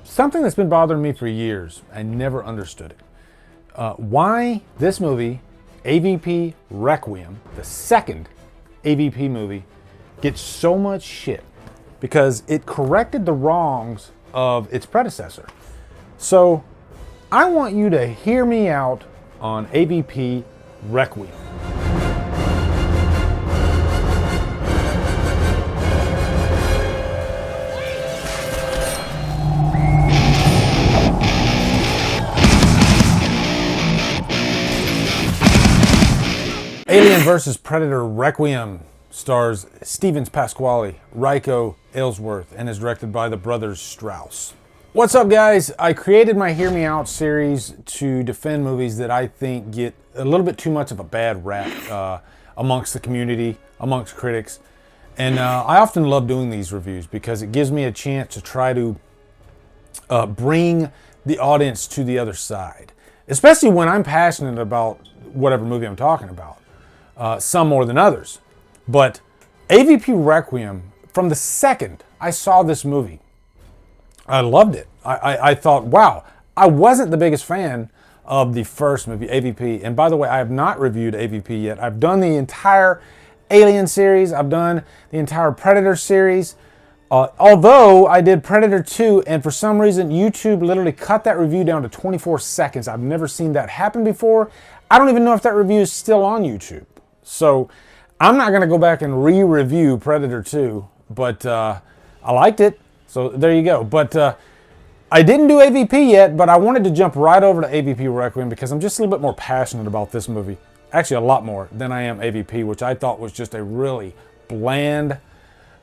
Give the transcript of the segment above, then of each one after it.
Something that's been bothering me for years. I never understood it. Why this movie, AVP Requiem, the second AVP movie, gets so much shit because it corrected the wrongs of its predecessor. So I want you to hear me out on AVP Requiem. Alien vs. Predator Requiem stars Stevens Pasquale, Ryko Aylesworth, and is directed by the brothers Strauss. What's up, guys? I created my Hear Me Out series to defend movies that I think get a little bit too much of a bad rap amongst the community, amongst critics. And I often love doing these reviews because it gives me a chance to try to bring the audience to the other side, especially when I'm passionate about whatever movie I'm talking about. Some more than others. But AVP Requiem, from the second I saw this movie, I loved it. I thought, wow, I wasn't the biggest fan of the first movie, AVP. And by the way, I have not reviewed AVP yet. I've done the entire Alien series. I've done the entire Predator series. Although I did Predator 2, and for some reason, YouTube literally cut that review down to 24 seconds. I've never seen that happen before. I don't even know if that review is still on YouTube. So I'm not going to go back and re-review Predator 2, but I liked it. So there you go. But I didn't do AVP yet, but I wanted to jump right over to AVP Requiem because I'm just a little bit more passionate about this movie. Actually, a lot more than I am AVP, which I thought was just a really bland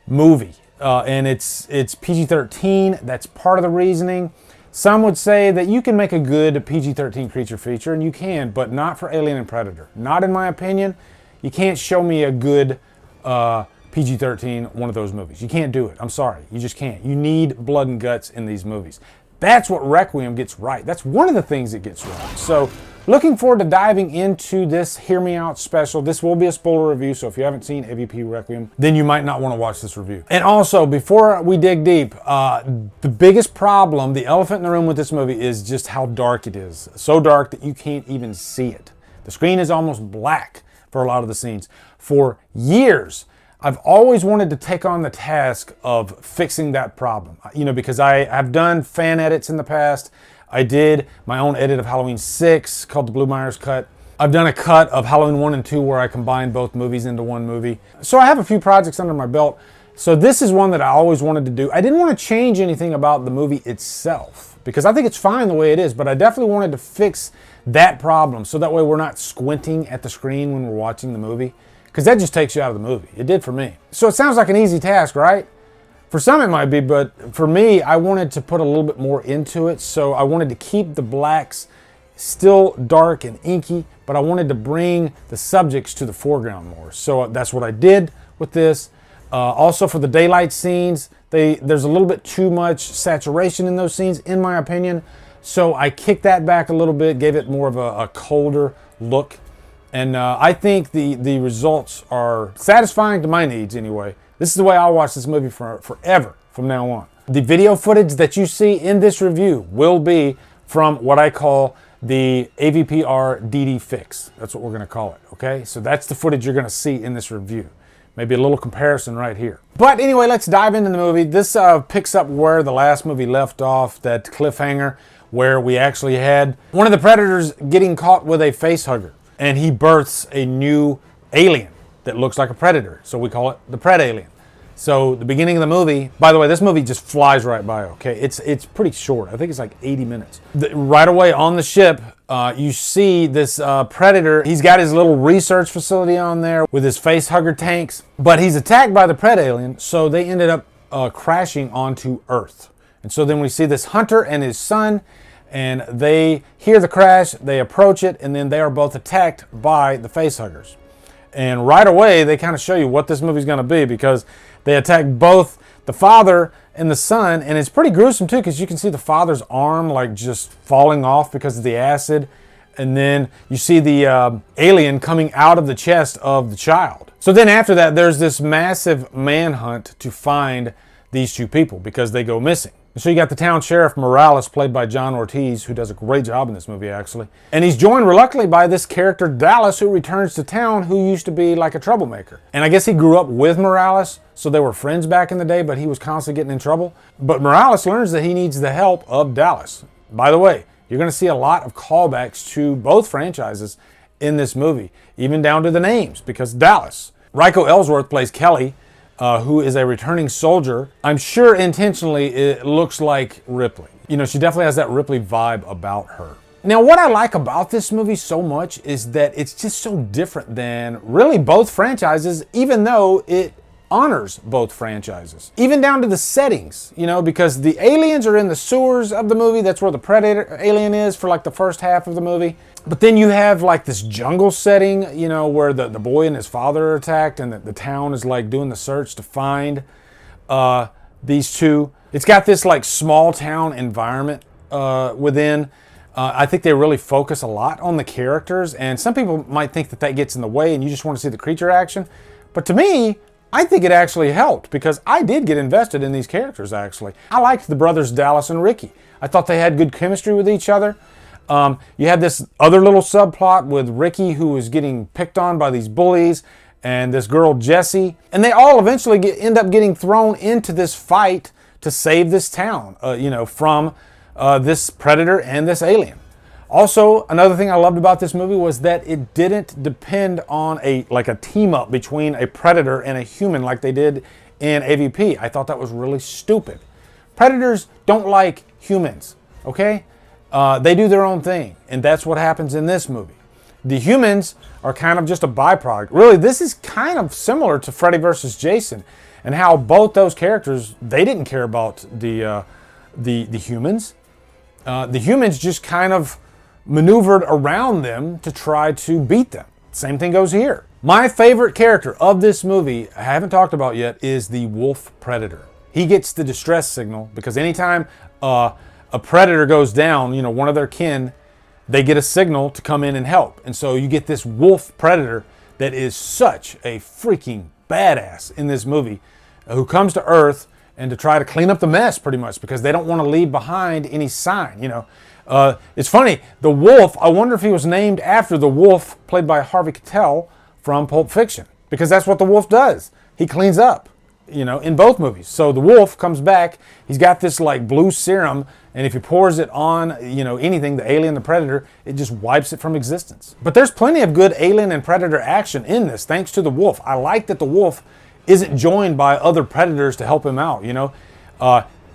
movie. And it's PG-13. That's part of the reasoning. Some would say that you can make a good PG-13 creature feature, and you can, but not for Alien and Predator. Not in my opinion. You can't show me a good PG-13 one of those movies. You can't do it. I'm sorry. You just can't. You need blood and guts in these movies. That's what Requiem gets right. That's one of the things it gets right. So looking forward to diving into this Hear Me Out special. This will be a spoiler review, so if you haven't seen AVP Requiem, then you might not want to watch this review. And also, before we dig deep, the biggest problem, the elephant in the room with this movie is just how dark it is. So dark that you can't even see it. The screen is almost black for a lot of the scenes. For years, I've always wanted to take on the task of fixing that problem. You know, because I've done fan edits in the past. I did my own edit of Halloween 6 called the Blue Myers Cut. I've done a cut of Halloween 1 and 2 where I combined both movies into one movie. So I have a few projects under my belt. So this is one that I always wanted to do. I didn't want to change anything about the movie itself because I think it's fine the way it is, but I definitely wanted to fix that problem so that way we're not squinting at the screen when we're watching the movie, because that just takes you out of the movie. It did for me. So it sounds like an easy task, right? For some it might be, but for me, I wanted to put a little bit more into it. So I wanted to keep the blacks still dark and inky, but I wanted to bring the subjects to the foreground more. So that's what I did with this. Also for the daylight scenes, there's a little bit too much saturation in those scenes, in my opinion. So I kicked that back a little bit, gave it more of a colder look. And I think the results are satisfying to my needs anyway. This is the way I'll watch this movie forever from now on. The video footage that you see in this review will be from what I call the AVPR DD fix. That's what we're going to call it, okay? So that's the footage you're going to see in this review. Maybe a little comparison right here. But anyway, let's dive into the movie. This picks up where the last movie left off, that cliffhanger where we actually had one of the predators getting caught with a face hugger. And he births a new alien that looks like a predator. So we call it the Pred Alien. So the beginning of the movie, by the way, this movie just flies right by, okay? It's pretty short. I think it's like 80 minutes. Right away on the ship, you see this predator. He's got his little research facility on there with his face hugger tanks. But he's attacked by the Pred Alien, so they ended up crashing onto Earth. And so then we see this hunter and his son, and they hear the crash, they approach it, and then they are both attacked by the facehuggers. And right away, they kind of show you what this movie's going to be because they attack both the father and the son, and it's pretty gruesome too because you can see the father's arm like just falling off because of the acid, and then you see the alien coming out of the chest of the child. So then after that, there's this massive manhunt to find these two people because they go missing. So you got the town sheriff Morales, played by John Ortiz, who does a great job in this movie, actually. And he's joined reluctantly by this character, Dallas, who returns to town, who used to be like a troublemaker. And I guess he grew up with Morales, so they were friends back in the day, but he was constantly getting in trouble. But Morales learns that he needs the help of Dallas. By the way, you're going to see a lot of callbacks to both franchises in this movie, even down to the names, because Dallas. Rico Ellsworth plays Kelly, who is a returning soldier. I'm sure intentionally it looks like Ripley. You know, she definitely has that Ripley vibe about her. Now, what I like about this movie so much is that it's just so different than really both franchises, even though it honors both franchises. Even down to the settings, you know, because the aliens are in the sewers of the movie. That's where the Predator alien is for like the first half of the movie. But then you have like this jungle setting, you know, where the boy and his father are attacked, and the town is like doing the search to find these two. It's got this like small town environment within. I think they really focus a lot on the characters, and some people might think that that gets in the way and you just want to see the creature action. But to me, I think it actually helped, because I did get invested in these characters, actually. I liked the brothers Dallas and Ricky. I thought they had good chemistry with each other. You had this other little subplot with Ricky, who was getting picked on by these bullies, and this girl Jessie. And they all eventually end up getting thrown into this fight to save this town, you know, from this predator and this alien. Also, another thing I loved about this movie was that it didn't depend on a team up between a predator and a human like they did in AVP. I thought that was really stupid. Predators don't like humans, okay? They do their own thing, and that's what happens in this movie. The humans are kind of just a byproduct. Really, this is kind of similar to Freddy vs. Jason, and how both those characters, they didn't care about the humans. The humans just kind of maneuvered around them to try to beat them. Same thing goes here. My favorite character of this movie, I haven't talked about yet, is the wolf predator. He gets the distress signal because anytime a predator goes down, you know, one of their kin, they get a signal to come in and help. And so you get this wolf predator that is such a freaking badass in this movie, who comes to Earth and to try to clean up the mess, pretty much, because they don't want to leave behind any sign, you know. It's funny, the wolf, I wonder if he was named after the wolf played by Harvey Keitel from Pulp Fiction, because that's what the wolf does. He cleans up, you know, in both movies. So the wolf comes back, he's got this like blue serum, and if he pours it on, you know, anything, the alien, the predator, it just wipes it from existence. But there's plenty of good alien and predator action in this, thanks to the wolf. I like that the wolf isn't joined by other predators to help him out, you know.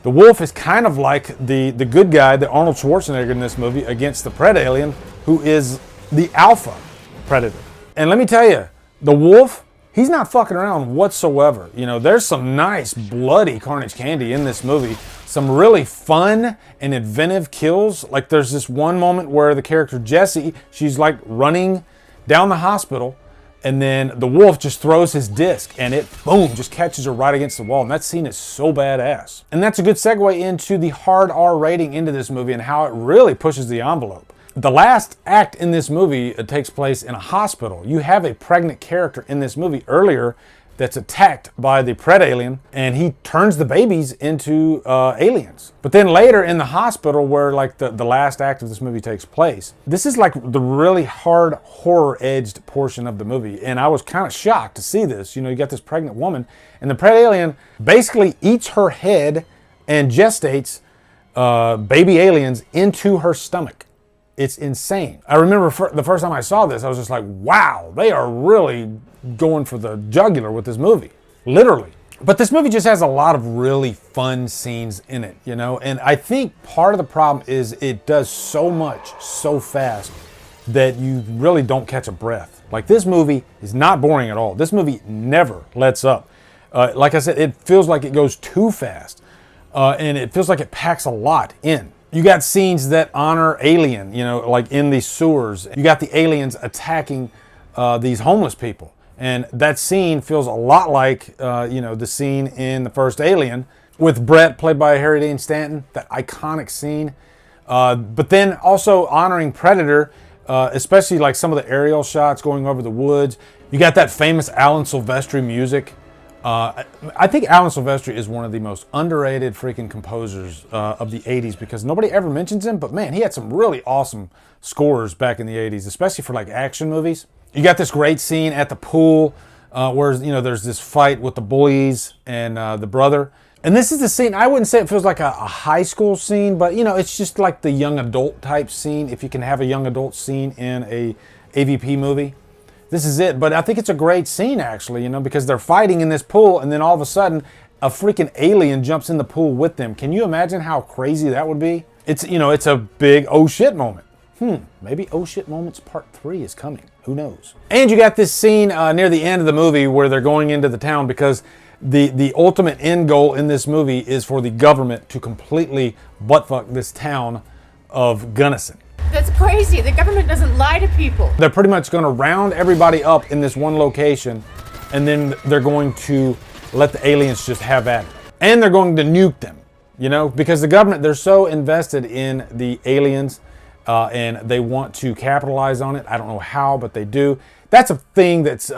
The wolf is kind of like the good guy, the Arnold Schwarzenegger in this movie, against the Pred alien, who is the alpha predator. And let me tell you, the wolf, he's not fucking around whatsoever. You know, there's some nice bloody carnage candy in this movie. Some really fun and inventive kills. Like there's this one moment where the character Jessie, she's like running down the hospital, and then the wolf just throws his disc and it, boom, just catches her right against the wall. And that scene is so badass. And that's a good segue into the hard R rating into this movie and how it really pushes the envelope. The last act in this movie takes place in a hospital. You have a pregnant character in this movie earlier that's attacked by the Pred alien, and he turns the babies into aliens. But then later in the hospital, where like the last act of this movie takes place, this is like the really hard horror-edged portion of the movie, and I was kind of shocked to see this. You know, you got this pregnant woman, and the Pred alien basically eats her head and gestates baby aliens into her stomach. It's insane. I remember the first time I saw this, I was just like, wow, they are really going for the jugular with this movie, literally. But this movie just has a lot of really fun scenes in it, you know, and I think part of the problem is it does so much so fast that you really don't catch a breath. Like, this movie is not boring at all. This movie never lets up. Like I said, it feels like it goes too fast, and it feels like it packs a lot in. You got scenes that honor Alien, you know, like in these sewers. You got the aliens attacking these homeless people. And that scene feels a lot like, you know, the scene in the first Alien with Brett, played by Harry Dean Stanton, that iconic scene. But then also honoring Predator, especially like some of the aerial shots going over the woods. You got that famous Alan Silvestri music. I think Alan Silvestri is one of the most underrated freaking composers of the 80s because nobody ever mentions him, but man, he had some really awesome scores back in the 80s, especially for like action movies. You got this great scene at the pool where, you know, there's this fight with the bullies and the brother. And this is the scene, I wouldn't say it feels like a high school scene, but, you know, it's just like the young adult type scene, if you can have a young adult scene in a AVP movie. This is it, but I think it's a great scene, actually, you know, because they're fighting in this pool, and then all of a sudden, a freaking alien jumps in the pool with them. Can you imagine how crazy that would be? It's, you know, it's a big oh shit moment. Maybe oh shit moments part 3 is coming. Who knows? And you got this scene near the end of the movie where they're going into the town because the ultimate end goal in this movie is for the government to completely buttfuck this town of Gunnison. That's crazy. The government doesn't lie to people. They're pretty much going to round everybody up in this one location, and then they're going to let the aliens just have at it. And they're going to nuke them, you know, because the government, they're so invested in the aliens and they want to capitalize on it. I don't know how, but they do. That's a thing that's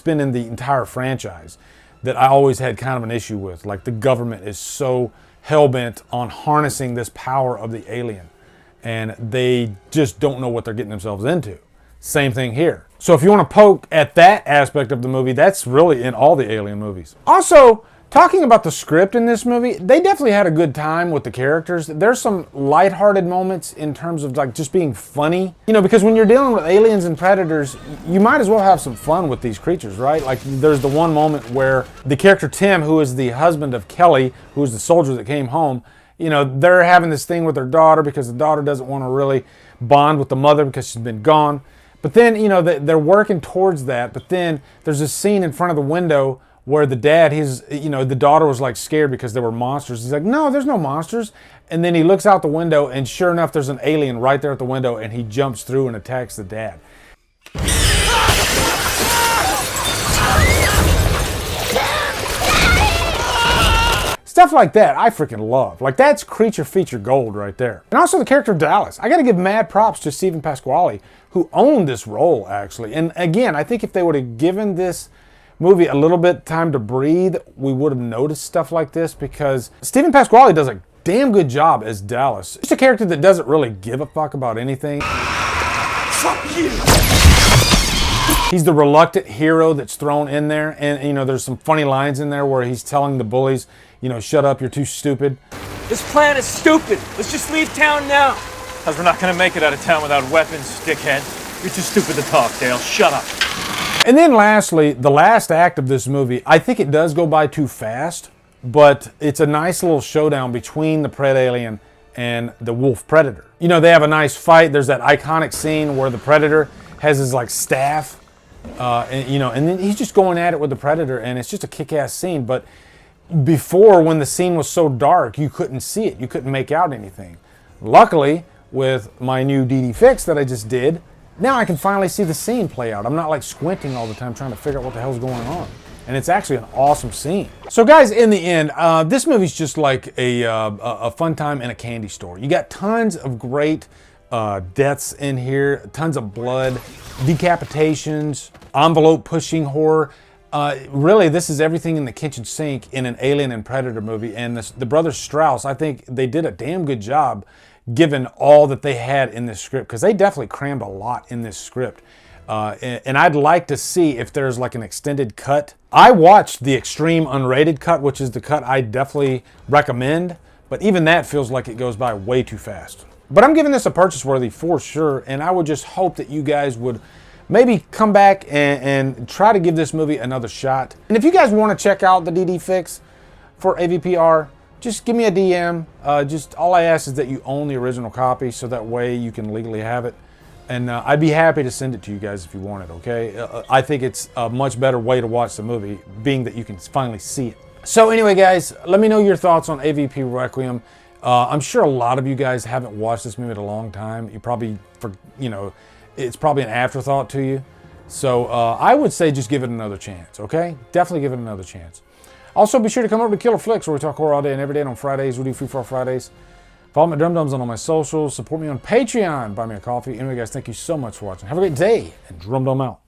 been in the entire franchise that I always had kind of an issue with. Like, the government is so hell-bent on harnessing this power of the alien, and they just don't know what they're getting themselves into. Same thing here. So if you want to poke at that aspect of the movie, that's really in all the Alien movies. Also, talking about the script in this movie, they definitely had a good time with the characters. There's some lighthearted moments in terms of like just being funny. You know, because when you're dealing with aliens and predators, you might as well have some fun with these creatures, right? Like, there's the one moment where the character Tim, who is the husband of Kelly, who is the soldier that came home, you know, they're having this thing with their daughter because the daughter doesn't want to really bond with the mother because she's been gone. But then, you know, they're working towards that. But then there's this scene in front of the window where the dad, the daughter was like scared because there were monsters. He's like, no, there's no monsters. And then he looks out the window, and sure enough, there's an alien right there at the window, and he jumps through and attacks the dad. Stuff like that, I freaking love. Like, that's creature feature gold right there. And also the character of Dallas. I gotta give mad props to Stephen Pasquale, who owned this role, actually. And again, I think if they would have given this movie a little bit time to breathe, we would have noticed stuff like this, because Stephen Pasquale does a damn good job as Dallas. Just a character that doesn't really give a fuck about anything. Fuck you! He's the reluctant hero that's thrown in there, and you know, there's some funny lines in there where he's telling the bullies, you know, shut up, you're too stupid. This plan is stupid. Let's just leave town now. Because we're not going to make it out of town without weapons, dickhead. You're too stupid to talk, Dale. Shut up. And then lastly, the last act of this movie, I think it does go by too fast, but it's a nice little showdown between the Pred Alien and the Wolf Predator. You know, they have a nice fight. There's that iconic scene where the Predator has his like staff, and then he's just going at it with the Predator, and it's just a kick-ass scene. But before, when the scene was so dark, you couldn't see it. You couldn't make out anything. Luckily, with my new DD fix that I just did, now I can finally see the scene play out. I'm not like squinting all the time trying to figure out what the hell's going on. And it's actually an awesome scene. So guys, in the end, this movie's just like a fun time in a candy store. You got tons of great deaths in here, tons of blood, decapitations, envelope pushing horror. Really, this is everything in the kitchen sink in an Alien and Predator movie. And the brothers Strauss, I think they did a damn good job given all that they had in this script, because they definitely crammed a lot in this script. And I'd like to see if there's like an extended cut. I watched the extreme unrated cut, which is the cut I definitely recommend, but even that feels like it goes by way too fast. But I'm giving this a purchase worthy for sure, and I would just hope that you guys would maybe come back and try to give this movie another shot. And if you guys want to check out the DD fix for AVPR, just give me a DM. Just all I ask is that you own the original copy, so that way you can legally have it. And I'd be happy to send it to you guys if you want it, okay? I think it's a much better way to watch the movie, being that you can finally see it. So anyway, guys, let me know your thoughts on AVP Requiem. I'm sure a lot of you guys haven't watched this movie in a long time. You probably, it's probably an afterthought to you. So I would say just give it another chance, okay? Definitely give it another chance. Also, be sure to come over to Killer Flicks, where we talk horror all day and every day. And on Fridays, we do Free For All Fridays. Follow me at Drumdums on all my socials. Support me on Patreon. Buy me a coffee. Anyway, guys, thank you so much for watching. Have a great day, and Drumdum out.